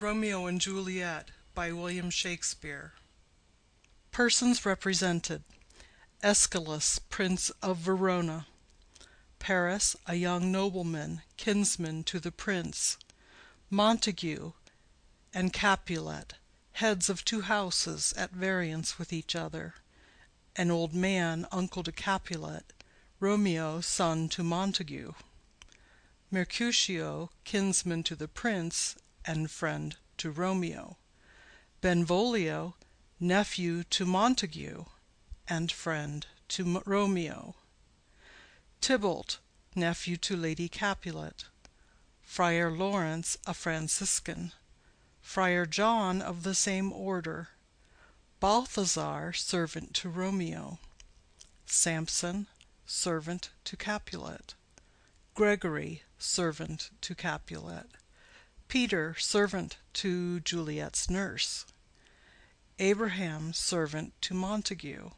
Romeo and Juliet by William Shakespeare. Persons represented: Aeschylus, Prince of Verona; Paris, a young nobleman, kinsman to the prince; Montague and Capulet, heads of two houses at variance with each other; an old man, uncle to Capulet; Romeo, son to Montague; Mercutio, kinsman to the prince and friend to Romeo; Benvolio, nephew to Montague and friend to Romeo; Tybalt, nephew to Lady Capulet; Friar Lawrence, a Franciscan; Friar John, of the same order; Balthazar, servant to Romeo; Samson, servant to Capulet; Gregory, servant to Capulet; Peter, servant to Juliet's nurse; Abraham, servant to Montague;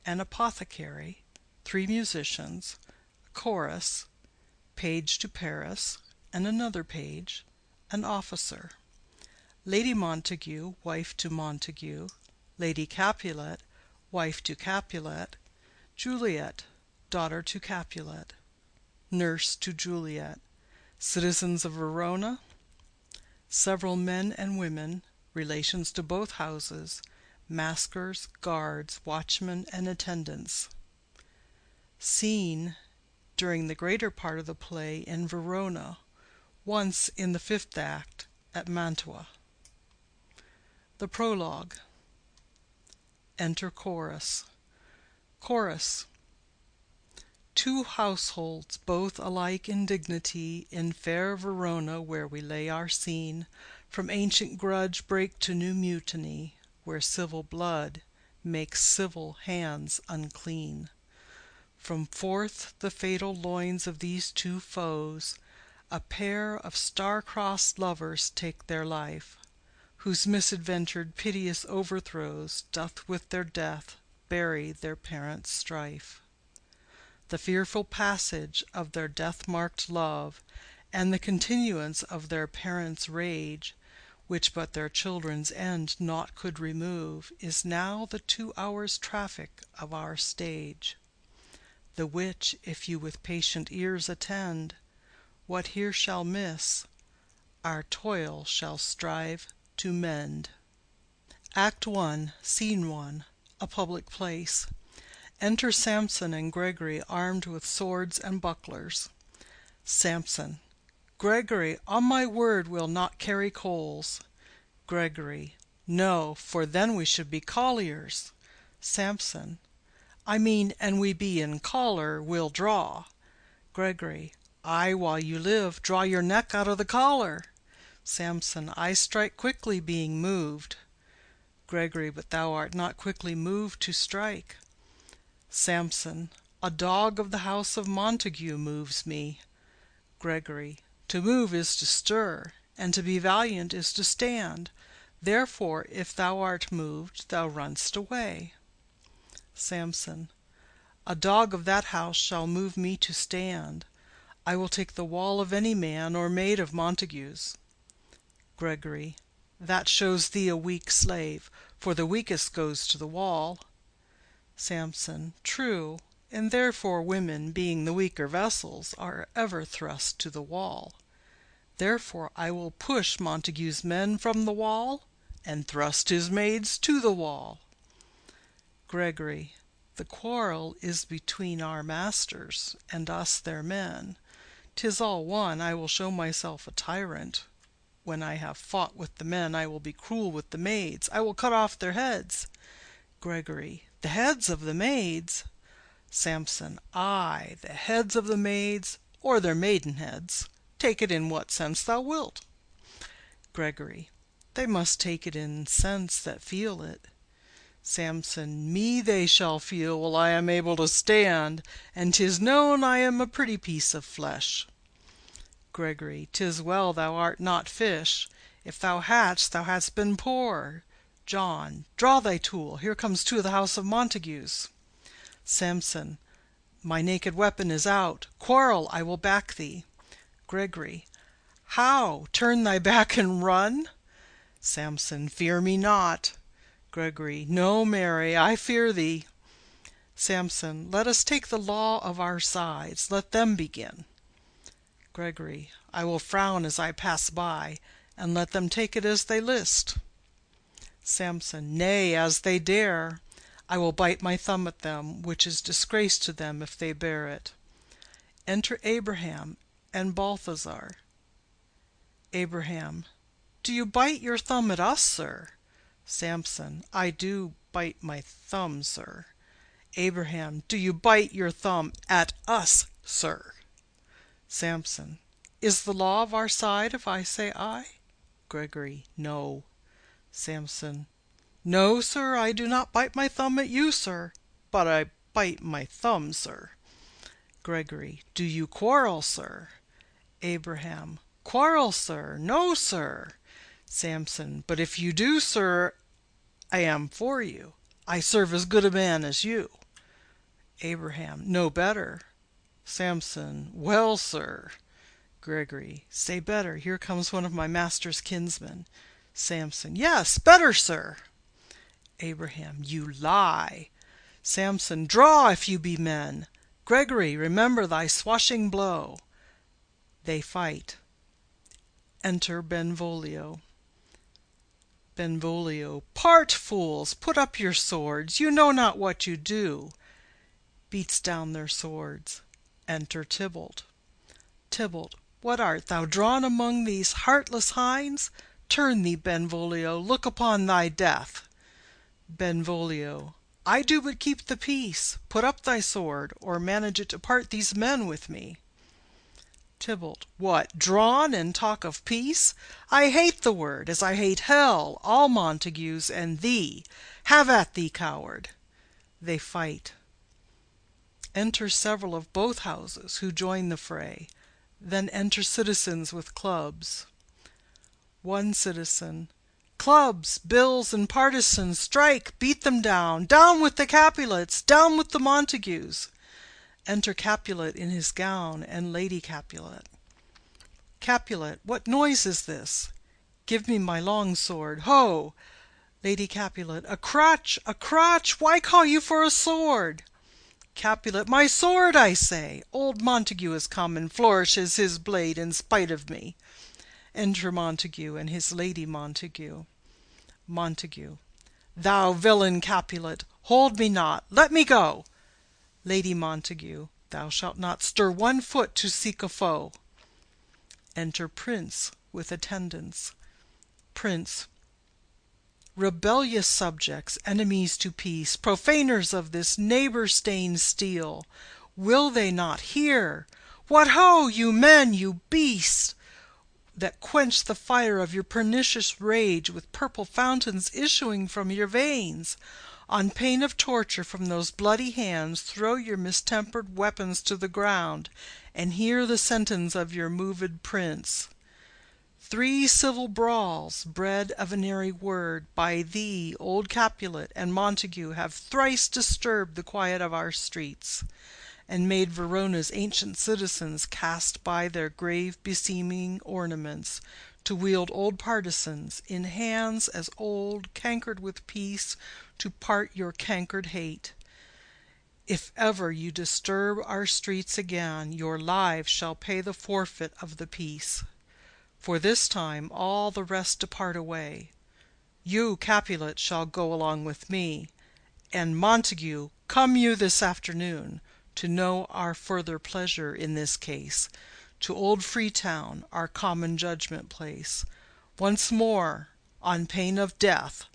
an apothecary; three musicians; a chorus; page to Paris and another page; an officer; Lady Montague, wife to Montague; Lady Capulet, wife to Capulet; Juliet, daughter to Capulet; nurse to Juliet; citizens of Verona; several men and women, relations to both houses; maskers, guards, watchmen, and attendants. Scene, during the greater part of the play, in Verona, once in the fifth act at Mantua. The Prologue. Enter Chorus. Chorus. Two households, both alike in dignity, in fair Verona, where we lay our scene, from ancient grudge break to new mutiny, where civil blood makes civil hands unclean. From forth the fatal loins of these two foes, a pair of star-crossed lovers take their life, whose misadventured piteous overthrows doth with their death bury their parents' strife. The fearful passage of their death-marked love, and the continuance of their parents' rage, which but their children's end naught could remove, is now the 2 hours' traffic of our stage; the which, if you with patient ears attend, what here shall miss, our toil shall strive to mend. Act I, Scene I. A public place. Enter Samson and Gregory, armed with swords and bucklers. Samson. Gregory, on my word, we'll not carry coals. Gregory. No, for then we should be colliers. Samson. I mean, an we be in collar, we'll draw. Gregory. Ay, while you live, draw your neck out of the collar. Samson. I strike quickly, being moved. Gregory. But thou art not quickly moved to strike. Samson. A dog of the house of Montague moves me. Gregory. To move is to stir, and to be valiant is to stand. Therefore, if thou art moved, thou run'st away. Samson. A dog of that house shall move me to stand. I will take the wall of any man or maid of Montague's. Gregory. That shows thee a weak slave, for the weakest goes to the wall. Samson. True, and therefore women, being the weaker vessels, are ever thrust to the wall. Therefore I will push Montague's men from the wall, and thrust his maids to the wall. Gregory. The quarrel is between our masters, and us their men. 'Tis all one, I will show myself a tyrant. When I have fought with the men, I will be cruel with the maids. I will cut off their heads. Gregory. The heads of the maids? Samson. Ay, the heads of the maids, or their maidenheads. Take it in what sense thou wilt. Gregory. They must take it in sense that feel it. Samson. Me they shall feel while I am able to stand, and 'tis known I am a pretty piece of flesh. Gregory. 'Tis well thou art not fish. If thou hadst, thou hadst been poor. John. Draw thy tool. Here comes two of the house of Montagues. Samson. My naked weapon is out. Quarrel, I will back thee. Gregory. How? Turn thy back and run? Samson. Fear me not. Gregory. No, Mary, I fear thee. Samson. Let us take the law of our sides. Let them begin. Gregory. I will frown as I pass by, and let them take it as they list. Samson. Nay, as they dare. I will bite my thumb at them, which is disgrace to them if they bear it. Enter Abraham and Balthazar. Abraham. Do you bite your thumb at us, sir? Samson. I do bite my thumb, sir. Abraham. Do you bite your thumb at us, sir? Samson. Is the law of our side if I say aye? Gregory. No. Samson. No, sir, I do not bite my thumb at you, sir, but I bite my thumb, sir. Gregory. Do you quarrel, sir? Abraham. Quarrel, sir? No, sir. Samson. But if you do, sir, I am for you. I serve as good a man as you. Abraham. No better. Samson. Well, sir. Gregory. Say better. Here comes one of my master's kinsmen. Samson. Yes, better, sir. Abraham. You lie. Samson. Draw, if you be men. Gregory, remember thy swashing blow. They fight. Enter Benvolio. Benvolio. Part, fools! Put up your swords. You know not what you do. Beats down their swords. Enter Tybalt. Tybalt. What art thou drawn among these heartless hinds? Turn thee, Benvolio, look upon thy death. Benvolio. I do but keep the peace. Put up thy sword, or manage it to part these men with me. Tybalt. What, drawn, and talk of peace? I hate the word, as I hate hell, all Montagues, and thee. Have at thee, coward. They fight. Enter several of both houses, who join the fray. Then enter citizens with clubs. One citizen. Clubs, bills, and partisans, strike, beat them down. Down with the Capulets, down with the Montagues. Enter Capulet in his gown, and Lady Capulet. Capulet. What noise is this? Give me my long sword. Ho! Lady Capulet. A crotch, a crotch! Why call you for a sword? Capulet. My sword, I say! Old Montague has come, and flourishes his blade in spite of me. Enter Montague and his Lady Montague. Montague. Thou villain Capulet, hold me not, let me go. Lady Montague. Thou shalt not stir one foot to seek a foe. Enter Prince with attendants. Prince. Rebellious subjects, enemies to peace, profaners of this neighbor-stained steel, will they not hear? What ho, you men, you beasts, that quench the fire of your pernicious rage with purple fountains issuing from your veins? On pain of torture from those bloody hands, throw your mistempered weapons to the ground, and hear the sentence of your moved prince. 3 civil brawls, bred of an airy word, by thee, old Capulet, and Montague, have thrice disturbed the quiet of our streets, and made Verona's ancient citizens cast by their grave beseeming ornaments, to wield old partisans, in hands as old, cankered with peace, to part your cankered hate. If ever you disturb our streets again, your lives shall pay the forfeit of the peace. For this time all the rest depart away. You, Capulet, shall go along with me, and Montague, come you this afternoon, to know our further pleasure in this case, to old Freetown, our common judgment place. Once more, on pain of death,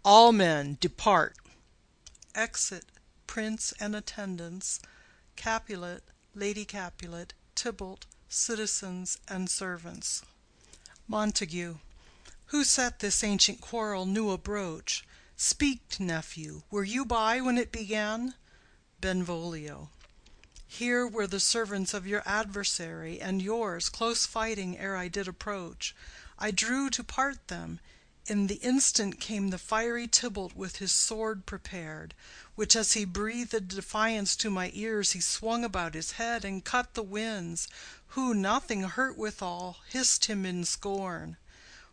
all men depart. Exit Prince and attendants, Capulet, Lady Capulet, Tybalt, citizens, and servants. Montague. Who set this ancient quarrel new abroach? Speak, nephew, were you by when it began? Benvolio. Here were the servants of your adversary and yours, close fighting ere I did approach. I drew to part them. In the instant came the fiery Tybalt with his sword prepared, which as he breathed defiance to my ears, he swung about his head and cut the winds, who, nothing hurt withal, hissed him in scorn.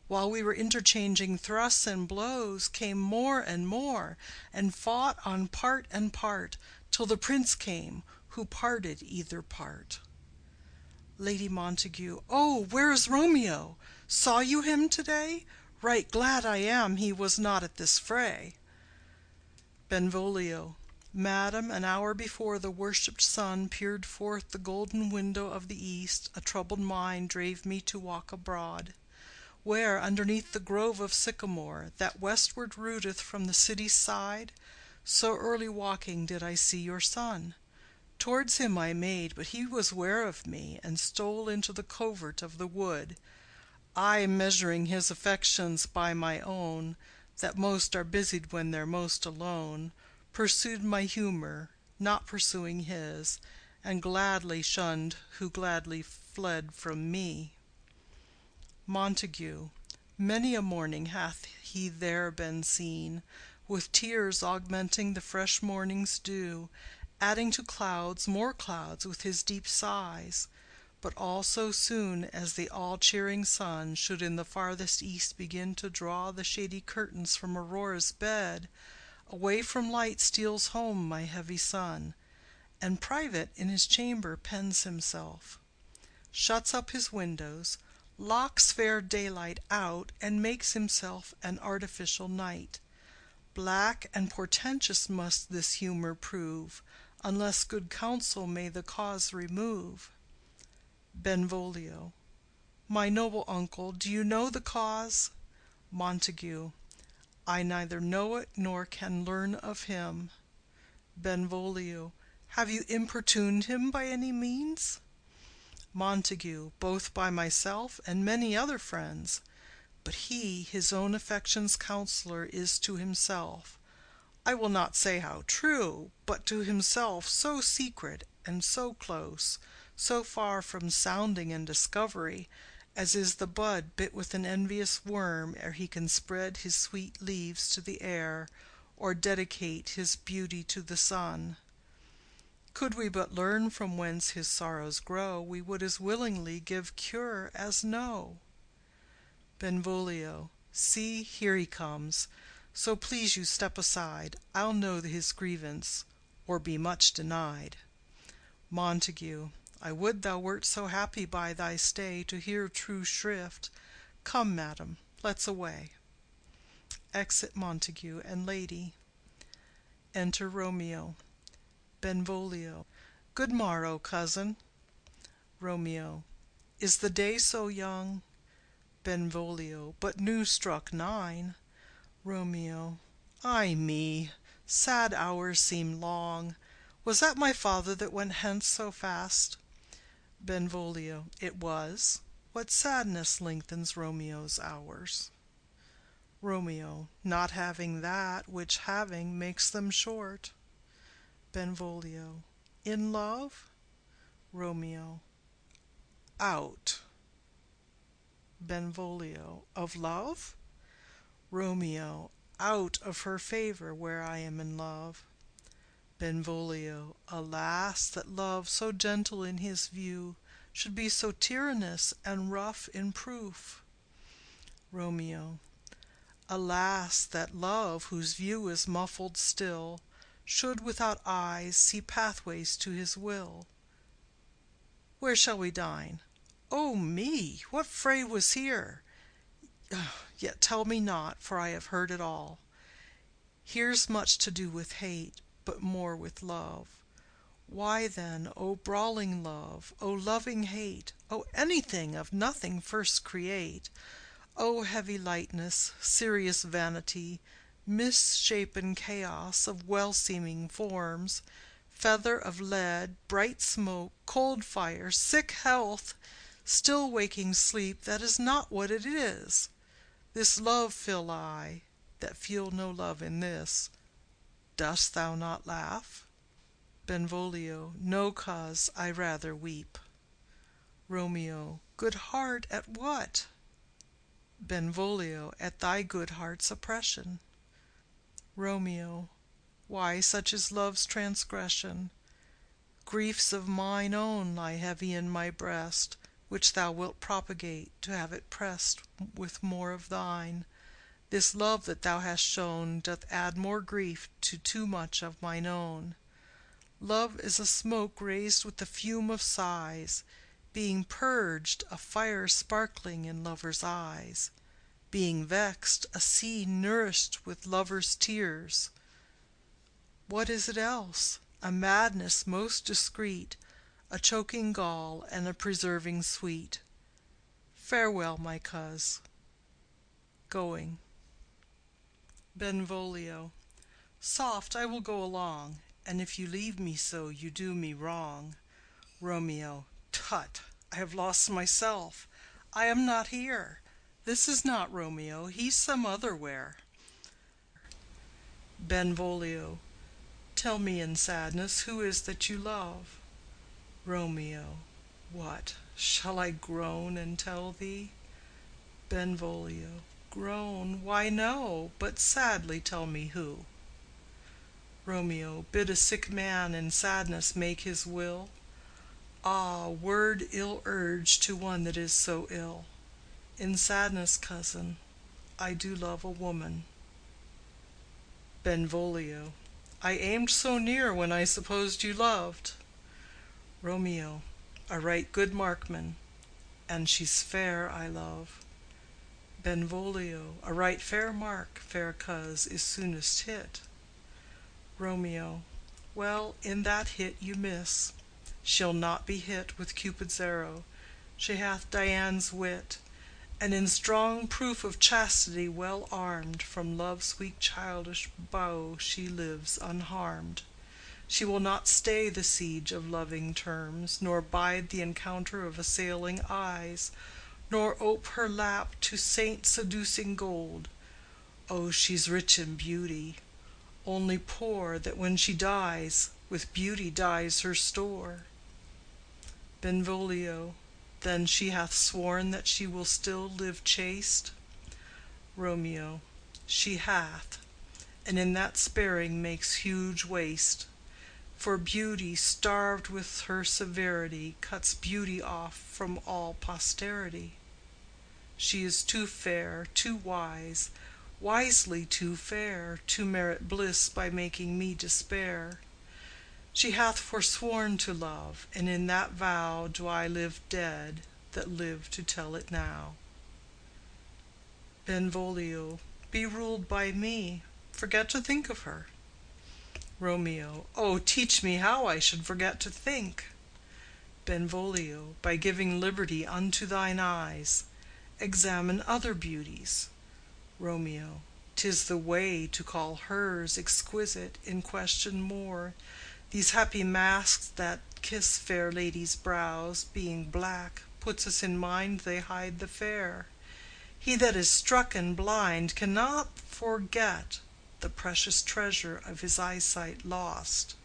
While we were interchanging thrusts and blows, came more and more, and fought on part and part, till the prince came, who parted either part. Lady Montague. Oh, where is Romeo? Saw you him to-day? Right glad I am he was not at this fray. Benvolio. Madam, an hour before the worshipped sun peered forth the golden window of the east, a troubled mind drave me to walk abroad, where, underneath the grove of sycamore, that westward rooteth from the city's side, so early walking did I see your son. Towards him I made, but he was ware of me, and stole into the covert of the wood. I, measuring his affections by my own, that most are busied when they're most alone, pursued my humour, not pursuing his, and gladly shunned who gladly fled from me. Montague. Many a morning hath he there been seen, with tears augmenting the fresh morning's dew, adding to clouds more clouds with his deep sighs, but all so soon as the all-cheering sun should in the farthest east begin to draw the shady curtains from Aurora's bed, away from light steals home my heavy son, and private in his chamber pens himself, shuts up his windows, locks fair daylight out, and makes himself an artificial night. Black and portentous must this humour prove, unless good counsel may the cause remove. Benvolio. My noble uncle, do you know the cause? Montague. I neither know it nor can learn of him. Benvolio. Have you importuned him by any means? Montague. Both by myself and many other friends. But he, his own affection's counsellor, is to himself, I will not say how true, but to himself so secret and so close, so far from sounding and discovery, as is the bud bit with an envious worm ere he can spread his sweet leaves to the air, or dedicate his beauty to the sun. Could we but learn from whence his sorrows grow, we would as willingly give cure as know. Benvolio. See, here he comes. So please you step aside, I'll know his grievance, or be much denied. Montague. I would thou wert so happy by thy stay to hear true shrift. Come, madam, let's away. Exit Montague and lady. Enter Romeo. Benvolio. Good morrow, cousin. Romeo. Is the day so young? Benvolio. But new struck 9. Romeo. Ay me, sad hours seem long. Was that my father that went hence so fast? Benvolio. It was. What sadness lengthens Romeo's hours? Romeo. Not having that which having makes them short. Benvolio. In love? Romeo. Out. Benvolio. Of love? Romeo. Out of her favour where I am in love. Benvolio. Alas, that love, so gentle in his view, should be so tyrannous and rough in proof. Romeo. Alas, that love, whose view is muffled still, should without eyes see pathways to his will. Where shall we dine? O me! What fray was here? Yet tell me not, for I have heard it all. Here's much to do with hate, but more with love. Why then, O brawling love, O loving hate, O anything of nothing first create, O heavy lightness, serious vanity, misshapen chaos of well-seeming forms, feather of lead, bright smoke, cold fire, sick health, still waking sleep that is not what it is. This love feel I, that feel no love in this. Dost thou not laugh? Benvolio. No cause, I rather weep. Romeo. Good heart, at what? Benvolio. At thy good heart's oppression. Romeo. Why, such is love's transgression. Griefs of mine own lie heavy in my breast, which thou wilt propagate, to have it pressed with more of thine. This love that thou hast shown doth add more grief to too much of mine own. Love is a smoke raised with the fume of sighs, being purged, a fire sparkling in lovers' eyes, being vexed, a sea nourished with lovers' tears. What is it else? A madness most discreet, a choking gall and a preserving sweet. Farewell, my coz. Going. Benvolio. Soft, I will go along, and if you leave me so, you do me wrong. Romeo. Tut! I have lost myself. I am not here. This is not Romeo, he's some other where. Benvolio. Tell me in sadness who is that you love. Romeo. What, shall I groan and tell thee? Benvolio. Groan? Why, no, but sadly tell me who. Romeo. Bid a sick man in sadness make his will. Ah, word ill urged to one that is so ill. In sadness, cousin, I do love a woman. Benvolio. I aimed so near when I supposed you loved. Romeo. A right good markman, and she's fair I love. Benvolio. A right fair mark, fair coz, is soonest hit. Romeo. Well, in that hit you miss. She'll not be hit with Cupid's arrow. She hath Dian's wit, and in strong proof of chastity well armed, from love's weak childish bow she lives unharmed. She will not stay the siege of loving terms, nor bide the encounter of assailing eyes, nor ope her lap to saint seducing gold. Oh, she's rich in beauty, only poor that when she dies, with beauty dies her store. Benvolio. Then she hath sworn that she will still live chaste? Romeo. She hath, and in that sparing makes huge waste. For beauty, starved with her severity, cuts beauty off from all posterity. She is too fair, too wise, wisely too fair, to merit bliss by making me despair. She hath forsworn to love, and in that vow do I live dead that live to tell it now. Benvolio. Be ruled by me. Forget to think of her. Romeo. Oh, teach me how I should forget to think. Benvolio. By giving liberty unto thine eyes. Examine other beauties. Romeo. 'Tis the way to call hers exquisite in question more. These happy masks that kiss fair ladies' brows, being black, puts us in mind they hide the fair. He that is struck and blind cannot forget the precious treasure of his eyesight lost.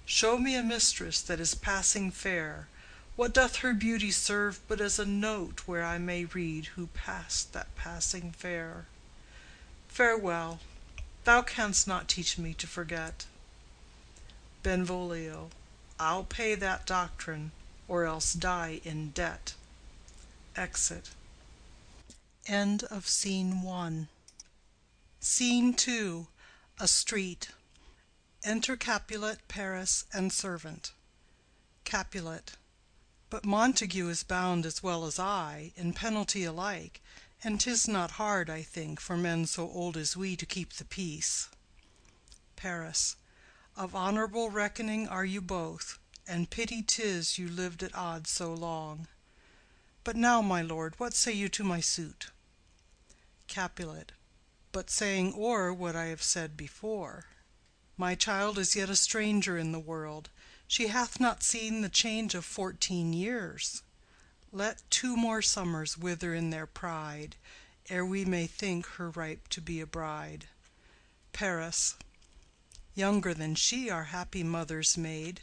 Show me a mistress that is passing fair. What doth her beauty serve but as a note where I may read who passed that passing fair? Farewell, thou canst not teach me to forget. Benvolio. I'll pay that doctrine, or else die in debt. Exit. End of Scene 1. Scene 2. A street. Enter Capulet, Paris, and servant. Capulet. But Montague is bound as well as I, in penalty alike, and 'tis not hard, I think, for men so old as we to keep the peace. Paris. Of honourable reckoning are you both, and pity 'tis you lived at odds so long. But now, my lord, what say you to my suit? Capulet. But saying o'er what I have said before, my child is yet a stranger in the world. She hath not seen the change of 14 years. Let 2 more summers wither in their pride, ere we may think her ripe to be a bride. Paris. Younger than she our happy mother's maid.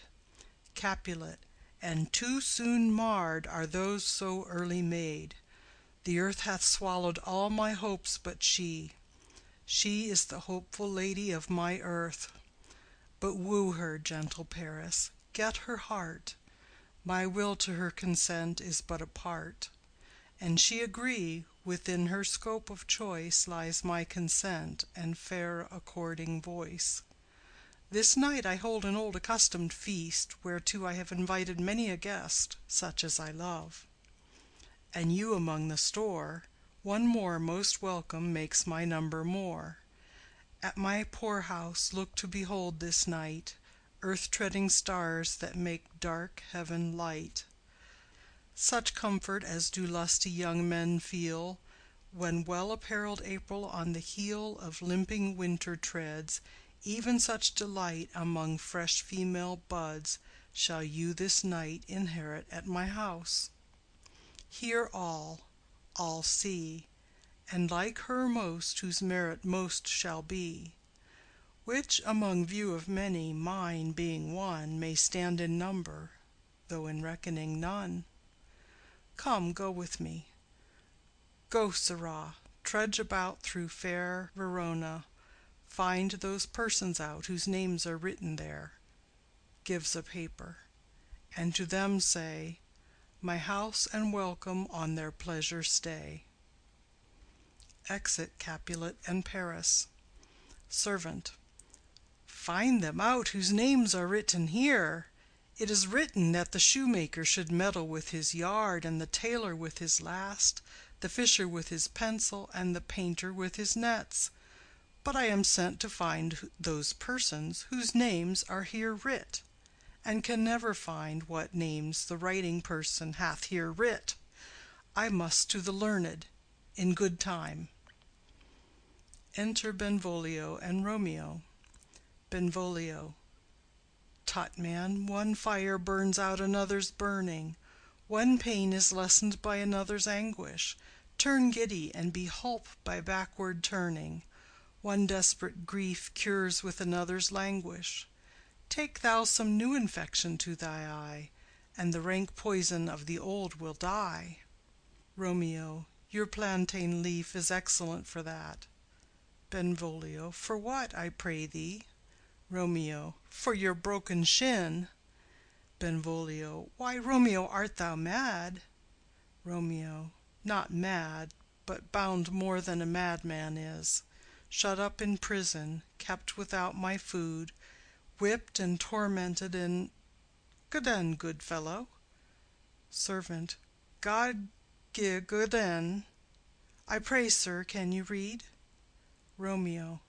Capulet. And too soon marred are those so early made. The earth hath swallowed all my hopes but she. She is the hopeful lady of my earth. But woo her, gentle Paris, get her heart. My will to her consent is but a part, and she agree, within her scope of choice lies my consent and fair according voice. This night I hold an old accustomed feast, whereto I have invited many a guest, such as I love. And you among the store, one more most welcome makes my number more. At my poor house look to behold this night earth-treading stars that make dark heaven light. Such comfort as do lusty young men feel, when well-apparelled April on the heel of limping winter treads, even such delight among fresh female buds shall you this night inherit at my house. Here all see, and like her most whose merit most shall be, which among view of many, mine being one, may stand in number, though in reckoning none. Come, go with me. Go, sirrah, trudge about through fair Verona, find those persons out whose names are written there, gives a paper, and to them say, my house and welcome on their pleasure stay. Exit Capulet and Paris. Servant. Find them out whose names are written here. It is written that the shoemaker should meddle with his yard, and the tailor with his last, the fisher with his pencil, and the painter with his nets. But I am sent to find those persons whose names are here writ, and can never find what names the writing person hath here writ. I must to the learned, in good time. Enter Benvolio and Romeo. Benvolio. Tut, man, one fire burns out another's burning, one pain is lessened by another's anguish. Turn giddy, and be holp by backward turning. One desperate grief cures with another's languish. Take thou some new infection to thy eye, and the rank poison of the old will die. Romeo. Your plantain leaf is excellent for that. Benvolio. For what, I pray thee? Romeo. For your broken shin. Benvolio. Why, Romeo, art thou mad? Romeo. Not mad, but bound more than a madman is, shut up in prison, kept without my food, whipped and tormented, and Good-den, good fellow. Servant. God gi' good-den. I pray, sir, can you read? Romeo.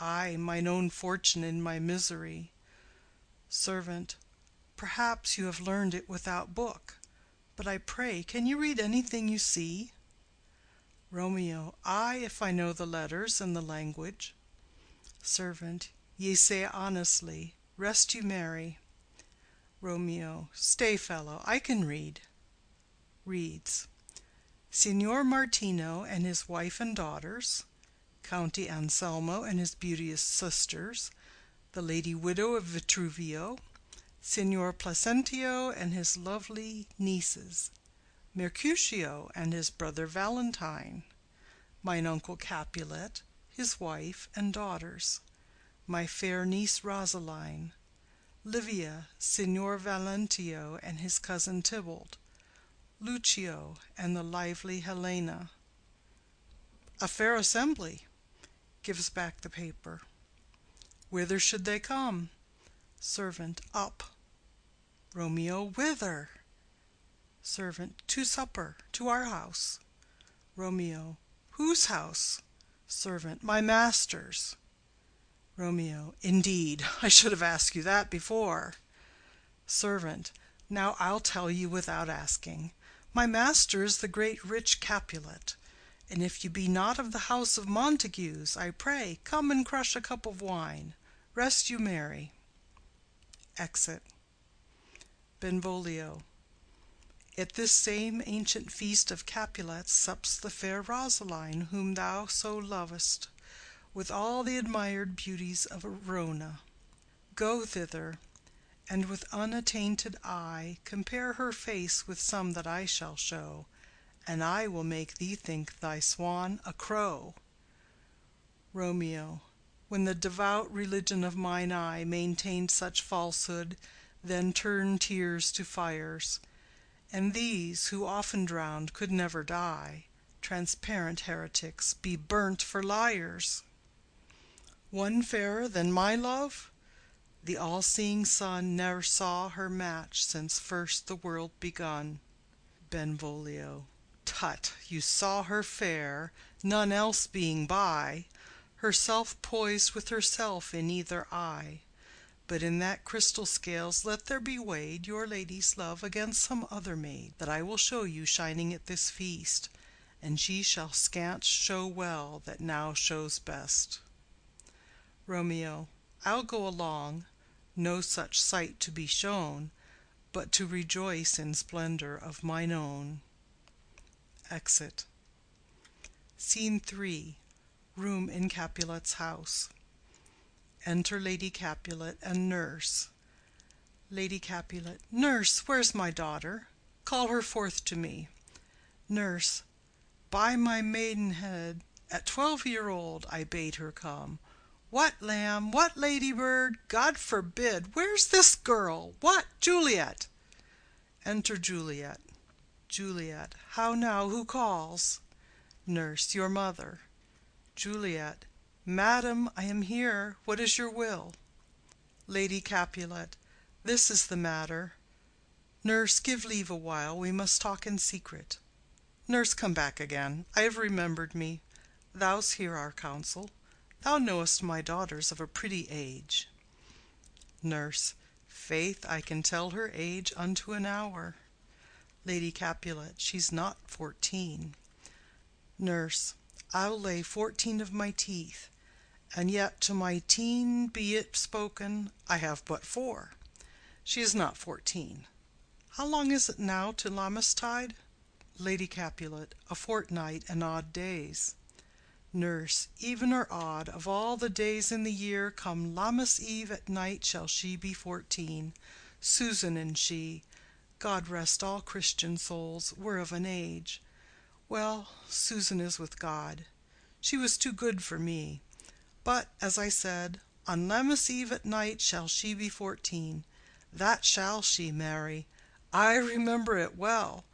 Ay, mine own fortune in my misery. Servant. Perhaps you have learned it without book, but I pray, can you read anything you see? Romeo. Ay, if I know the letters and the language. Servant. Ye say honestly. Rest you merry. Romeo. Stay, fellow, I can read. Reads. Signor Martino and his wife and daughters, County Anselmo and his beauteous sisters, the lady widow of Vitruvio, Signor Placentio and his lovely nieces, Mercutio and his brother Valentine, mine uncle Capulet, his wife and daughters, my fair niece Rosaline, Livia, Signor Valentio and his cousin Tybalt, Lucio and the lively Helena. A fair assembly. Gives back the paper. Whither should they come? Servant. Up. Romeo. Whither? Servant. To supper, to our house. Romeo. Whose house? Servant. My master's. Romeo. Indeed, I should have asked you that before. Servant. Now I'll tell you without asking. My master is the great rich Capulet, and if you be not of the house of Montagues, I pray come and crush a cup of wine. Rest you merry. Exit. Benvolio. At this same ancient feast of Capulets sups the fair Rosaline, whom thou so lovest, with all the admired beauties of Verona. Go thither, and with unattainted eye compare her face with some that I shall show, and I will make thee think thy swan a crow. Romeo. When the devout religion of mine eye maintained such falsehood, then turn tears to fires, and these, who often drowned, could never die. Transparent heretics, be burnt for liars. One fairer than my love? The all-seeing sun ne'er saw her match since first the world begun. Benvolio. Tut, you saw her fair, none else being by, herself poised with herself in either eye. But in that crystal scales let there be weighed your lady's love against some other maid, that I will show you shining at this feast, and she shall scant show well that now shows best. Romeo. I'll go along, no such sight to be shown, but to rejoice in splendor of mine own. Exit. Scene 3. Room in Capulet's house. Enter Lady Capulet and nurse. Lady Capulet. Nurse, where's my daughter? Call her forth to me. Nurse. By my maidenhead, at 12-year-old I bade her come. What, lamb? What, ladybird? God forbid! Where's this girl? What, Juliet? Enter Juliet. Juliet. How now, who calls? Nurse. Your mother. Juliet. Madam, I am here. What is your will? Lady Capulet. This is the matter. Nurse, give leave a while, we must talk in secret. Nurse, come back again. I have remembered me. Thou's hear our counsel. Thou knowest my daughter's of a pretty age. Nurse. Faith, I can tell her age unto an hour. Lady Capulet. She's not 14. Nurse. I'll lay 14 of my teeth, and yet to my teen be it spoken, I have but 4. She is not 14. How long is it now to Lammastide? Lady Capulet. A fortnight and odd days. Nurse. Even or odd, of all the days in the year, come Lammas Eve at night shall she be 14. Susan and she, God rest all Christian souls, were of an age. Well, Susan is with God. She was too good for me. But, as I said, on Lammas Eve at night shall she be 14. That shall she, Mary. I remember it well.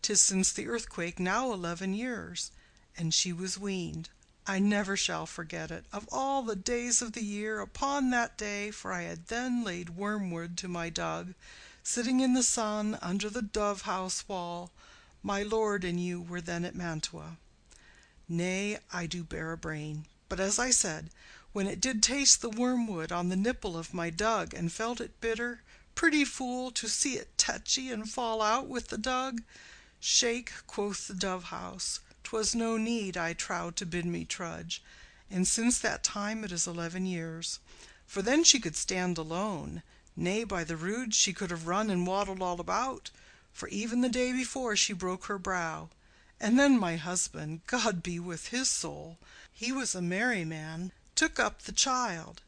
'Tis since the earthquake now 11 years, and she was weaned. I never shall forget it, of all the days of the year, upon that day, for I had then laid wormwood to my dug, sitting in the sun under the dove-house wall. My lord and you were then at Mantua. Nay, I do bear a brain. But as I said, when it did taste the wormwood on the nipple of my dug, and felt it bitter, pretty fool, to see it tetchy and fall out with the dug. Shake, quoth the dove-house, 'twas no need, I trow, to bid me trudge, and since that time it is 11 years. For then she could stand alone, nay, by the rood she could have run and waddled all about, for even the day before she broke her brow. And then my husband, God be with his soul, he was a merry man, took up the child.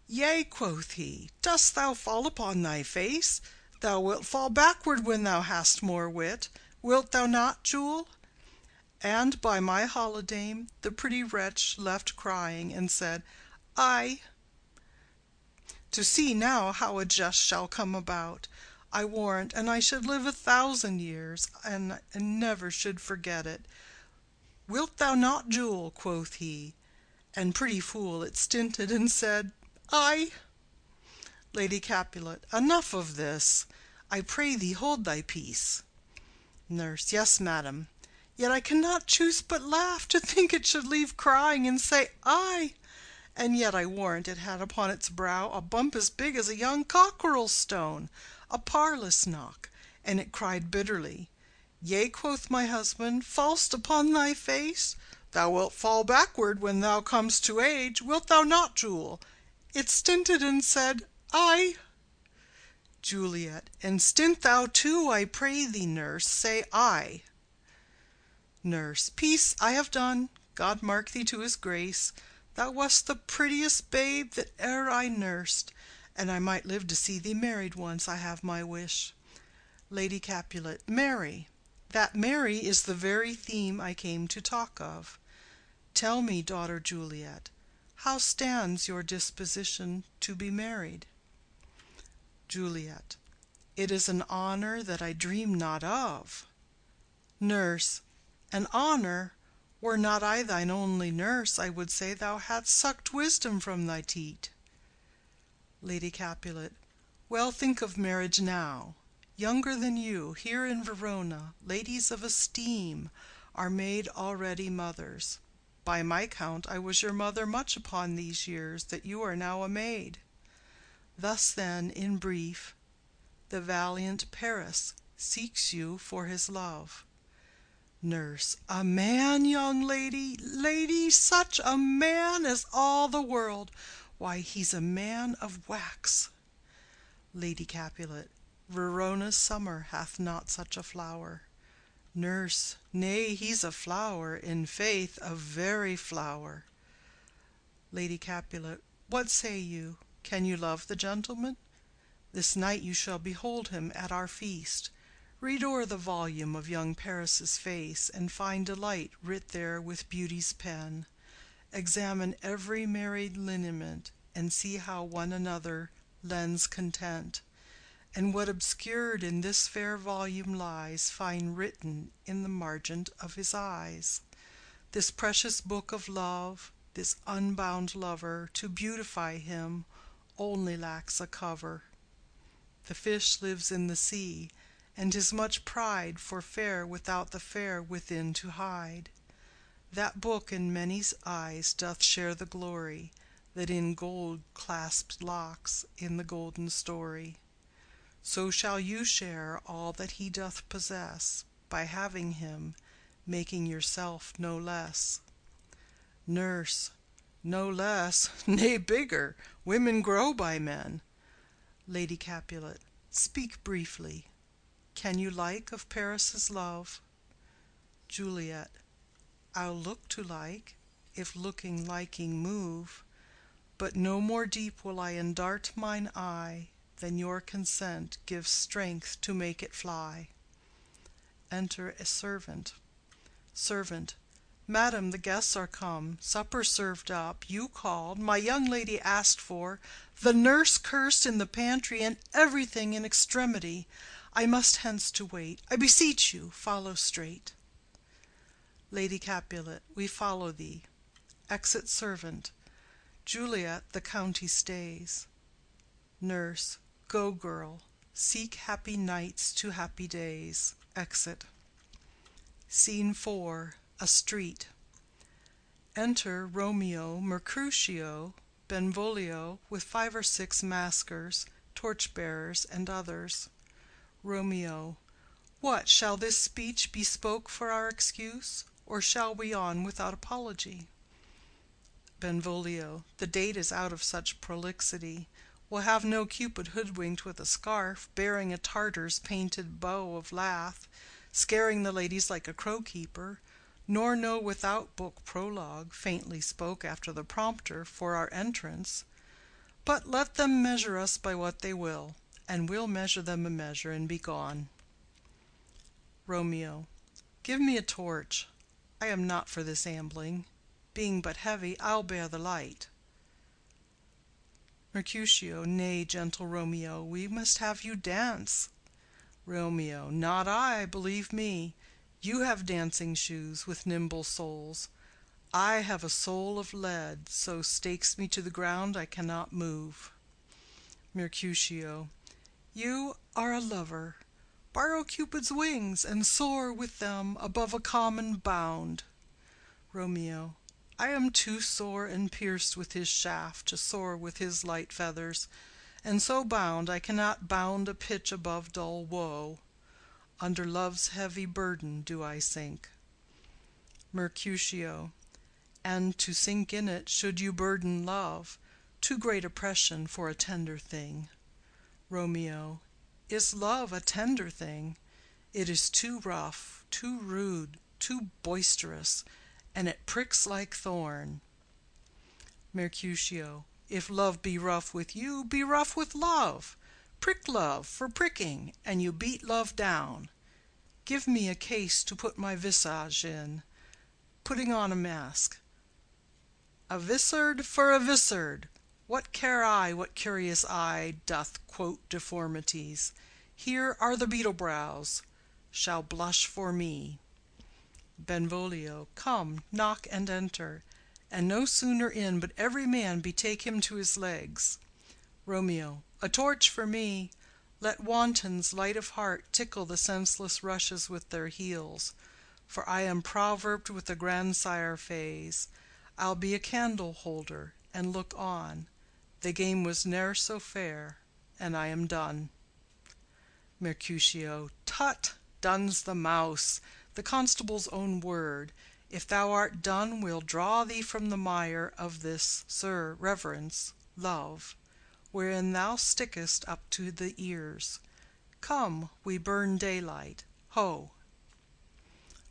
Yea, quoth he, dost thou fall upon thy face? Thou wilt fall backward when thou hast more wit. Wilt thou not, Jule? And by my holidame, the pretty wretch left crying, and said, Aye. To see now how a jest shall come about, I warrant, and I should live 1,000 years, and never should forget it. Wilt thou not, Jule? Quoth he, and pretty fool it stinted, and said, Aye. Lady Capulet. Enough of this. I pray thee hold thy peace. Nurse. Yes, madam. Yet I cannot choose but laugh, to think it should leave crying, and say, Aye. And yet I warrant it had upon its brow a bump as big as a young cockerel's stone, a parlous knock, and it cried bitterly. Yea, quoth my husband, fall'st upon thy face? Thou wilt fall backward when thou comest to age. Wilt thou not, Jule? It stinted and said, Aye. Juliet. And stint thou too, I pray thee, nurse, say aye. Nurse. Peace, I have done. God mark thee to his grace. Thou wast the prettiest babe that e'er I nursed, and I might live to see thee married once, I have my wish. Lady Capulet. Marry. That marry is the very theme I came to talk of. Tell me, daughter Juliet, how stands your disposition to be married? Juliet. It is an honour that I dream not of. Nurse. An honour? Were not I thine only nurse, I would say thou hadst sucked wisdom from thy teat. Lady Capulet. Well, think of marriage now. Younger than you, here in Verona, ladies of esteem are made already mothers. By my count, I was your mother much upon these years that you are now a maid. Thus then, in brief, the valiant Paris seeks you for his love. Nurse. A man, young lady, lady, such a man as all the world! Why, he's a man of wax. Lady Capulet. Verona's summer hath not such a flower. Nurse. Nay, he's a flower, in faith, a very flower. Lady Capulet. What say you? Can you love the gentleman? This night you shall behold him at our feast. Read o'er the volume of young Paris's face, and find delight writ there with beauty's pen. Examine every married lineament, and see how one another lends content. And what obscured in this fair volume lies, find written in the margent of his eyes. This precious book of love, this unbound lover, to beautify him, only lacks a cover. The fish lives in the sea, and 'tis much pride for fair without the fair within to hide. That book in many's eyes doth share the glory that in gold clasped locks in the golden story. So shall you share all that he doth possess, by having him, making yourself no less. Nurse. No less, nay bigger. Women grow by men. Lady Capulet. Speak briefly. Can you like of Paris's love? Juliet. I'll look to like, if looking liking move, but no more deep will I endart mine eye than your consent gives strength to make it fly. Enter a servant. Servant. Madam, the guests are come, supper served up, you called, my young lady asked for, the nurse cursed in the pantry, and everything in extremity. I must hence to wait. I beseech you, follow straight. Lady Capulet. We follow thee. Exit servant. Juliet, the county stays. Nurse. Go, girl, seek happy nights to happy days. Exit. Scene 4. A street. Enter Romeo, Mercutio, Benvolio, with 5 or 6 maskers, torch-bearers, and others. Romeo. What, shall this speech be spoke for our excuse, or shall we on without apology? Benvolio. The date is out of such prolixity. We'll have no Cupid hoodwinked with a scarf, bearing a Tartar's painted bow of lath, scaring the ladies like a crow-keeper, nor no without book prologue, faintly spoke after the prompter, for our entrance. But let them measure us by what they will, and we'll measure them a measure and be gone. Romeo. Give me a torch. I am not for this ambling. Being but heavy, I'll bear the light. Mercutio. Nay, gentle Romeo, we must have you dance. Romeo. Not I, believe me. You have dancing shoes with nimble soles. I have a soul of lead, so stakes me to the ground I cannot move. Mercutio. You are a lover. Borrow Cupid's wings, and soar with them above a common bound. Romeo. I am too sore and pierced with his shaft to soar with his light feathers, and so bound I cannot bound a pitch above dull woe. Under love's heavy burden do I sink. Mercutio. And to sink in it should you burden love, too great oppression for a tender thing. Romeo. Is love a tender thing? It is too rough, too rude, too boisterous, and it pricks like thorn. Mercutio. If love be rough with you, be rough with love. Prick love for pricking, and you beat love down. Give me a case to put my visage in, putting on a mask. A vizard for a vizard. What care I what curious eye doth quote deformities? Here are the beetle brows, shall blush for me. Benvolio, come, knock and enter, and no sooner in but every man betake him to his legs. Romeo, a torch for me. Let wantons light of heart tickle the senseless rushes with their heels. For I am proverbed with the grandsire phase. I'll be a candle holder, and look on. The game was ne'er so fair, and I am done. Mercutio, tut! Done's the mouse, the constable's own word. If thou art done, we'll draw thee from the mire of this, sir, reverence, love, wherein thou stickest up to the ears. Come, we burn daylight. Ho!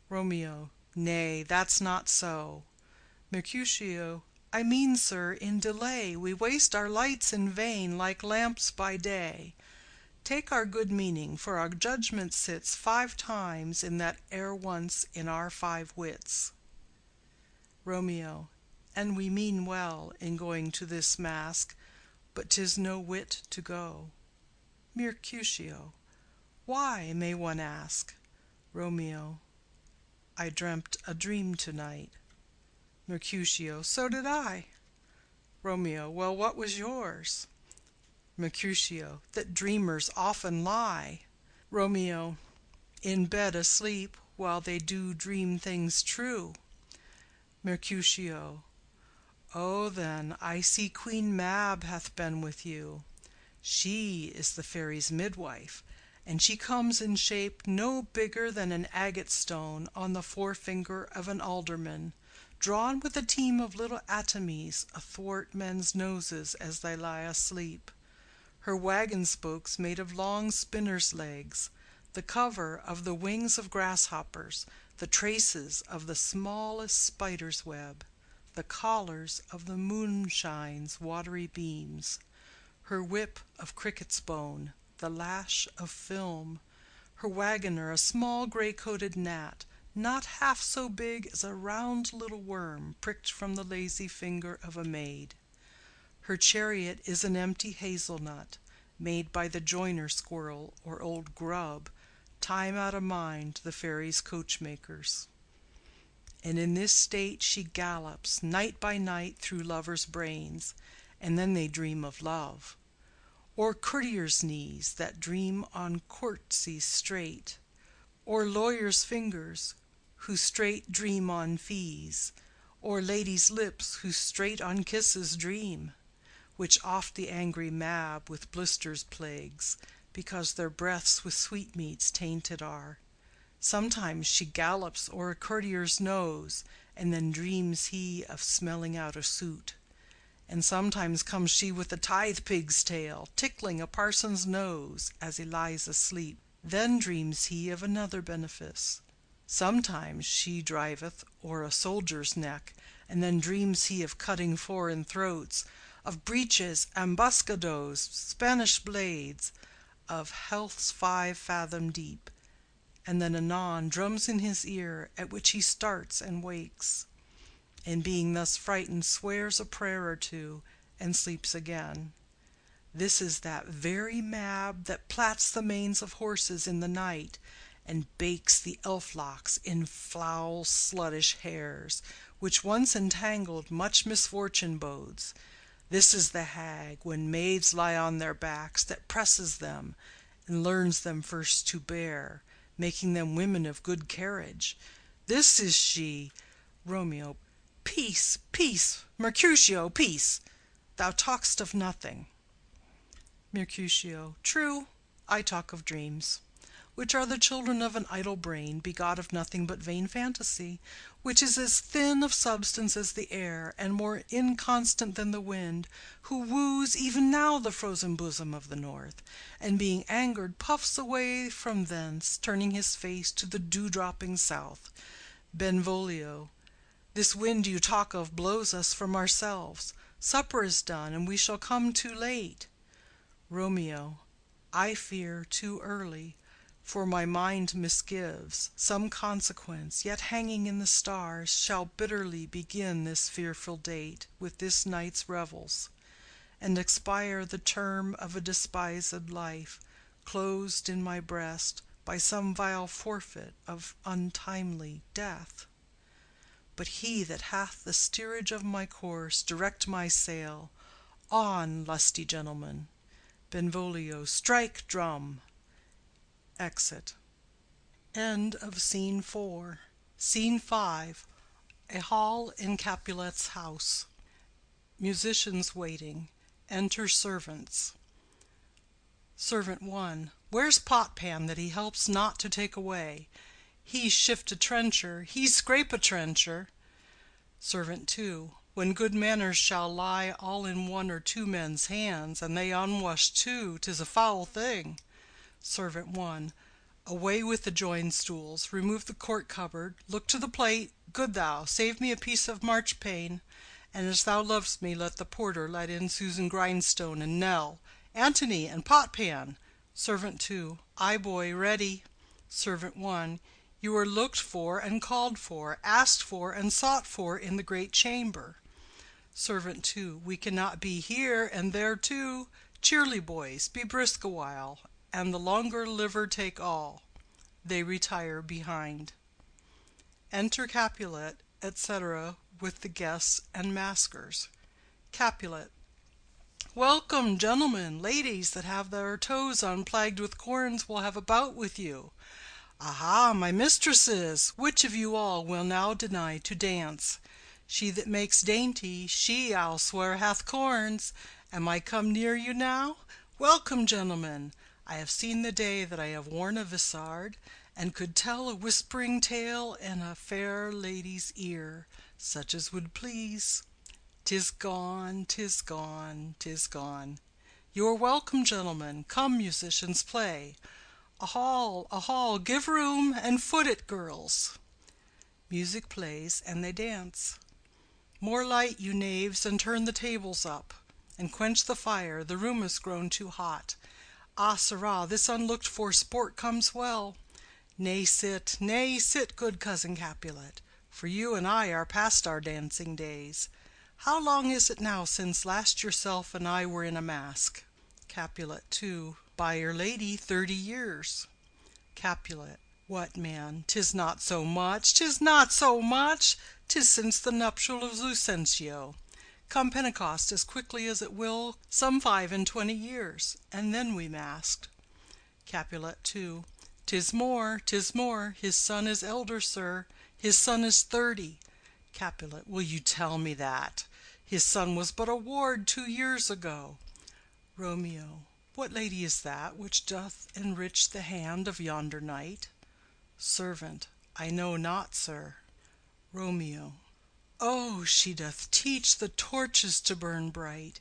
Romeo, nay, that's not so. Mercutio, I mean, sir, in delay we waste our lights in vain, like lamps by day. Take our good meaning, for our judgment sits 5 times in that ere once in our 5 wits. Romeo, and we mean well in going to this mask, but 'tis no wit to go. Mercutio, why, may one ask? Romeo, I dreamt a dream to-night. Mercutio, so did I. Romeo, well, what was yours? Mercutio, that dreamers often lie. Romeo, in bed asleep, while they do dream things true. Mercutio, oh, then, I see Queen Mab hath been with you. She is the fairies' midwife, and she comes in shape no bigger than an agate stone on the forefinger of an alderman, drawn with a team of little atomies athwart men's noses as they lie asleep. Her wagon spokes made of long spinners' legs, the cover of the wings of grasshoppers, the traces of the smallest spider's web, the collars of the moonshine's watery beams, her whip of cricket's bone, the lash of film, her wagoner a small gray-coated gnat, not half so big as a round little worm pricked from the lazy finger of a maid. Her chariot is an empty hazelnut, made by the joiner squirrel or old grub, time out of mind the fairies' coachmakers. And in this state she gallops night by night through lovers' brains, and then they dream of love. Or courtiers' knees that dream on courtesies straight, or lawyers' fingers who straight dream on fees, or ladies' lips who straight on kisses dream, which oft the angry Mab with blisters plagues, because their breaths with sweetmeats tainted are. Sometimes she gallops o'er a courtier's nose, and then dreams he of smelling out a suit. And sometimes comes she with a tithe-pig's tail, tickling a parson's nose as he lies asleep. Then dreams he of another benefice. Sometimes she driveth o'er a soldier's neck, and then dreams he of cutting foreign throats, of breeches, ambuscadoes, Spanish blades, of healths 5 fathom deep, and then anon drums in his ear, at which he starts and wakes, and being thus frightened swears a prayer or two, and sleeps again. This is that very Mab that plats the manes of horses in the night, and bakes the elf-locks in foul sluttish hairs, which once entangled much misfortune bodes. This is the hag, when maids lie on their backs, that presses them, and learns them first to bear, making them women of good carriage. This is she. Romeo, peace, peace, Mercutio, peace. Thou talk'st of nothing. Mercutio, true, I talk of dreams, which are the children of an idle brain, begot of nothing but vain fantasy, which is as thin of substance as the air, and more inconstant than the wind, who woos even now the frozen bosom of the north, and being angered puffs away from thence, turning his face to the dew-dropping south. Benvolio, this wind you talk of blows us from ourselves. Supper is done, and we shall come too late. Romeo, I fear too early, for my mind misgives some consequence, yet hanging in the stars, shall bitterly begin this fearful date with this night's revels, and expire the term of a despised life, closed in my breast by some vile forfeit of untimely death. But he that hath the steerage of my course direct my sail. On, lusty gentlemen! Benvolio, strike drum! Exit. End of Scene 4. Scene 5. A hall in Capulet's house. Musicians waiting. Enter servants. Servant 1. Where's Potpan that he helps not to take away? He shift a trencher, he scrape a trencher. Servant 2. When good manners shall lie all in one or two men's hands, and they unwashed too, 'tis a foul thing. Servant 1. Away with the joined stools, remove the court cupboard, look to the plate, good thou, save me a piece of marchpane, and as thou lovest me, let the porter let in Susan Grindstone and Nell, Antony and Potpan. Servant 2. Aye, boy, ready. Servant 1. You are looked for and called for, asked for and sought for in the great chamber. Servant 2. We cannot be here and there too. Cheerly, boys, be brisk a while, and the longer liver take all. They retire behind. Enter Capulet, etc., with the guests and maskers. Capulet. Welcome, gentlemen, ladies that have their toes unplagued with corns will have a bout with you. Aha, my mistresses, which of you all will now deny to dance? She that makes dainty, she, I'll swear, hath corns. Am I come near you now? Welcome, gentlemen. I have seen the day that I have worn a vissard, and could tell a whispering tale in a fair lady's ear, such as would please. 'Tis gone, 'tis gone, 'tis gone. You are welcome, gentlemen. Come, musicians, play. A hall, give room, and foot it, girls. Music plays, and they dance. More light, you knaves, and turn the tables up, and quench the fire, the room is grown too hot. Ah, sirrah, this unlooked-for sport comes well. Nay, sit, good cousin Capulet, for you and I are past our dancing days. How long is it now since last yourself and I were in a mask? Capulet 2. By your lady 30 years. Capulet. What, man, 'tis not so much, 'tis not so much, 'tis since the nuptial of Lucentio. Come Pentecost as quickly as it will, some 25 years, and then we masked. Capulet 2. 'Tis more, his son is elder, sir, his son is 30. Capulet. Will you tell me that? His son was but a ward 2 years ago. Romeo. What lady is that which doth enrich the hand of yonder knight? Servant. I know not, sir. Romeo. Oh, she doth teach the torches to burn bright.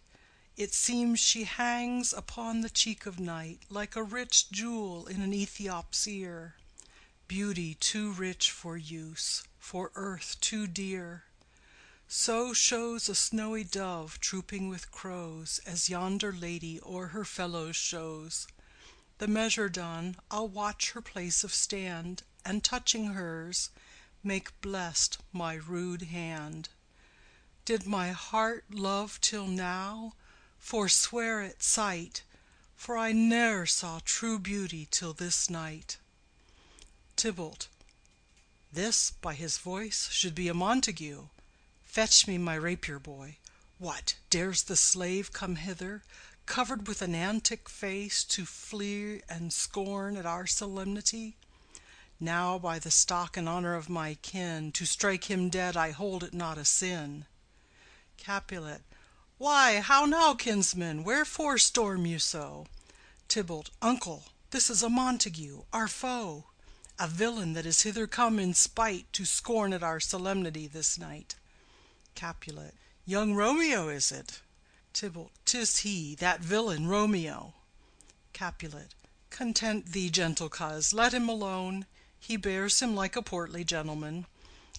It seems she hangs upon the cheek of night like a rich jewel in an Ethiop's ear. Beauty too rich for use, for earth too dear. So shows a snowy dove trooping with crows, as yonder lady o'er her fellows shows. The measure done, I'll watch her place of stand, and touching hers, make blessed my rude hand. Did my heart love till now? Forswear at sight, for I ne'er saw true beauty till this night. Tybalt. This, by his voice, should be a Montague. Fetch me my rapier, boy. What, dares the slave come hither, covered with an antic face, to flee and scorn at our solemnity? Now, by the stock and honor of my kin, to strike him dead I hold it not a sin. Capulet. Why, how now, kinsman, wherefore storm you so? Tybalt. Uncle, this is a Montague, our foe, a villain that is hither come in spite to scorn at our solemnity this night. Capulet. Young Romeo, is it? Tybalt. 'Tis he, that villain Romeo. Capulet. Content thee, gentle coz, let him alone. He bears him like a portly gentleman.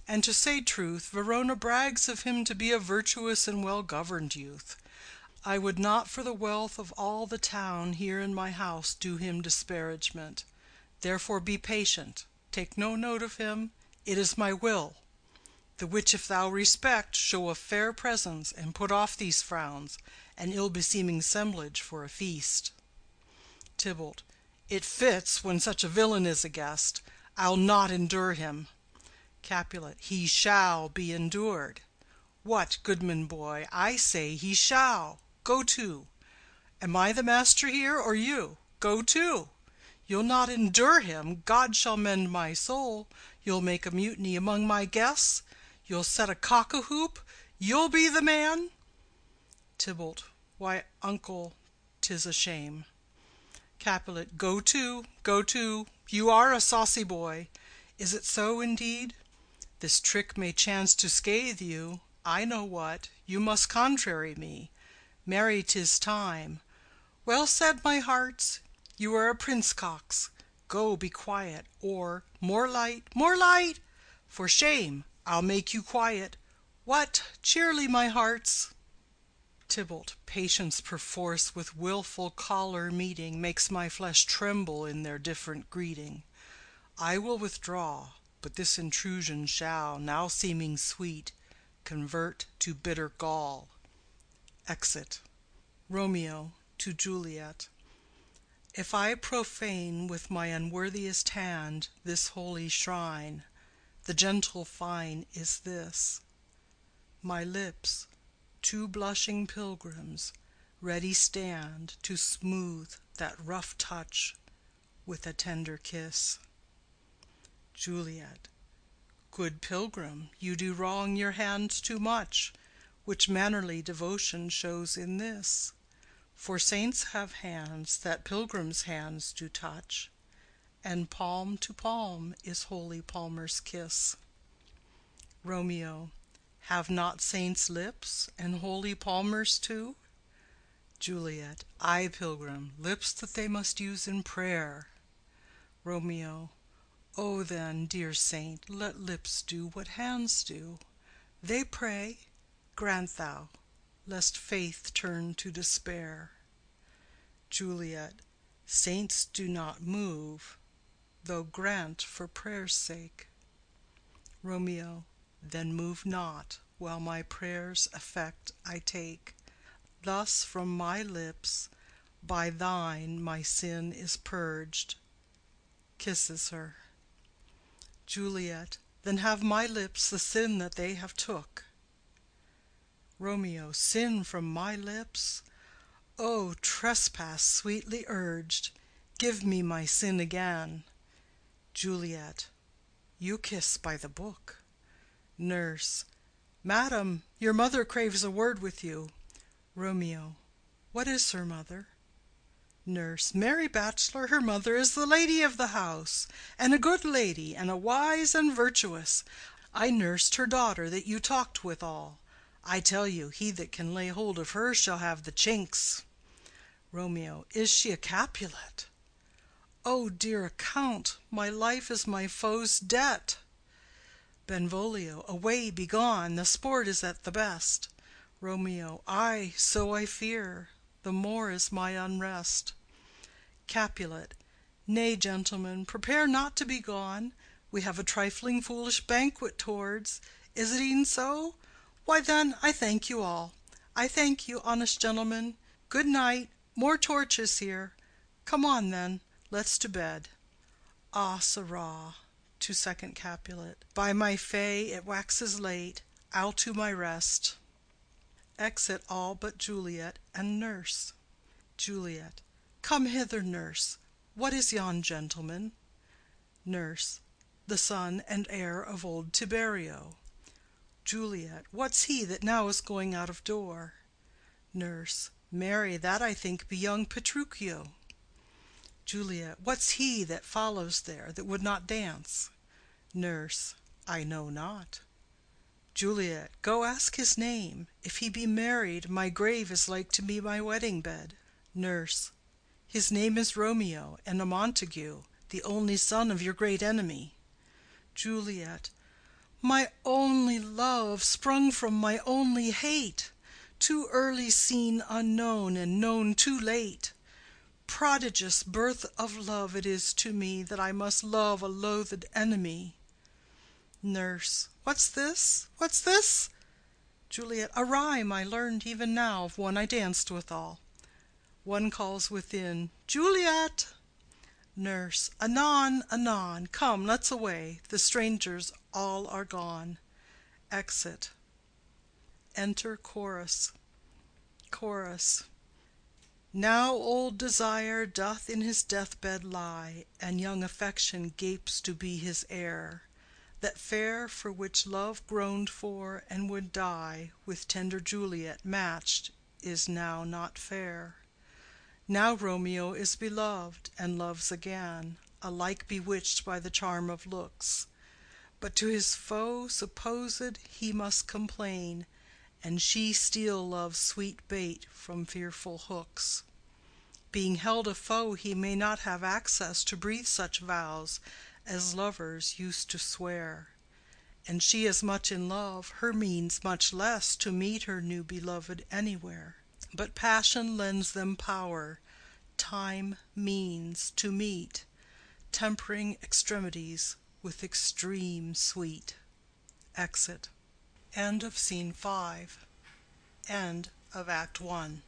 And to say truth, Verona brags of him to be a virtuous and well-governed youth. I would not for the wealth of all the town here in my house do him disparagement. Therefore be patient, take no note of him, it is my will. The which if thou respect, show a fair presence, and put off these frowns, and ill-beseeming semblage for a feast. Tybalt. It fits when such a villain is a guest. I'll not endure him. Capulet. He shall be endured. What, goodman boy? I say he shall. Go to. Am I the master here, or you? Go to. You'll not endure him. God shall mend my soul. You'll make a mutiny among my guests. You'll set a cock-a-hoop. You'll be the man. Tybalt. Why, uncle, 'tis a shame. Capulet. Go to, go to. You are a saucy boy. Is it so indeed? This trick may chance to scathe you. I know what. You must contrary me. Marry, 'tis time. Well said, my hearts. You are a prince-cox. Go, be quiet, or more light, more light! For shame, I'll make you quiet. What, cheerly, my hearts! Tybalt. Patience perforce with wilful choler meeting makes my flesh tremble in their different greeting. I will withdraw, but this intrusion shall, now seeming sweet, convert to bitter gall. Exit. Romeo to Juliet. If I profane with my unworthiest hand this holy shrine, the gentle fine is this: my lips, two blushing pilgrims, ready stand to smooth that rough touch with a tender kiss. Juliet. Good pilgrim, you do wrong your hands too much, which mannerly devotion shows in this: for saints have hands that pilgrims' hands do touch, and palm to palm is holy palmer's kiss. Romeo. Have not saints lips, and holy palmers too? Juliet. Ay, pilgrim, lips that they must use in prayer. Romeo. O then, dear saint, let lips do what hands do. They pray, grant thou, lest faith turn to despair. Juliet. Saints do not move, though grant for prayer's sake. Romeo. Then move not, while my prayer's effect I take. Thus from my lips, by thine my sin is purged. Kisses her. Juliet. Then have my lips the sin that they have took. Romeo. Sin from my lips? O trespass sweetly urged, give me my sin again. Juliet. You kiss by the book. Nurse. Madam, your mother craves a word with you. Romeo. What is her mother? Nurse. Marry, bachelor, her mother is the lady of the house, and a good lady, and a wise and virtuous. I nursed her daughter that you talked withal. I tell you, he that can lay hold of her shall have the chinks. Romeo. Is she a Capulet? O dear account, my life is my foe's debt. Benvolio. Away, be gone, the sport is at the best. Romeo. Ay, so I fear, the more is my unrest. Capulet. Nay, gentlemen, prepare not to be gone. We have a trifling foolish banquet towards. Is it e'en so? Why then I thank you all. I thank you, honest gentlemen. Good night. More torches here. Come on then, let's to bed. Ah, sirrah. To Second Capulet. By my fay, it waxes late. I'll to my rest. Exit all but Juliet and nurse. Juliet. Come hither, nurse. What is yon gentleman? Nurse. The son and heir of old Tiberio. Juliet. What's he that now is going out of door? Nurse. Marry, that I think be young Petruchio. Juliet. What's he that follows there, that would not dance? Nurse. I know not. Juliet. Go ask his name. If he be married, my grave is like to be my wedding bed. Nurse. His name is Romeo, and a Montague, the only son of your great enemy. Juliet. My only love, sprung from my only hate, too early seen unknown, and known too late. Prodigious birth of love it is to me, that I must love a loathed enemy. Nurse. What's this? What's this? Juliet. A rhyme I learned even now of one I danced withal. One calls within, Juliet. Nurse. Anon, anon, come, let's away. The strangers all are gone. Exit. Enter chorus. Chorus. Now old Desire doth in his deathbed lie, and young Affection gapes to be his heir. That fair for which Love groaned for and would die, with tender Juliet matched, is now not fair. Now Romeo is beloved, and loves again, alike bewitched by the charm of looks. But to his foe supposed he must complain, and she steal love's sweet bait from fearful hooks. Being held a foe, he may not have access to breathe such vows as lovers used to swear. And she as much in love, her means much less to meet her new beloved anywhere. But passion lends them power, time means to meet, tempering extremities with extreme sweet. Exit. End of Scene 5. End of Act 1.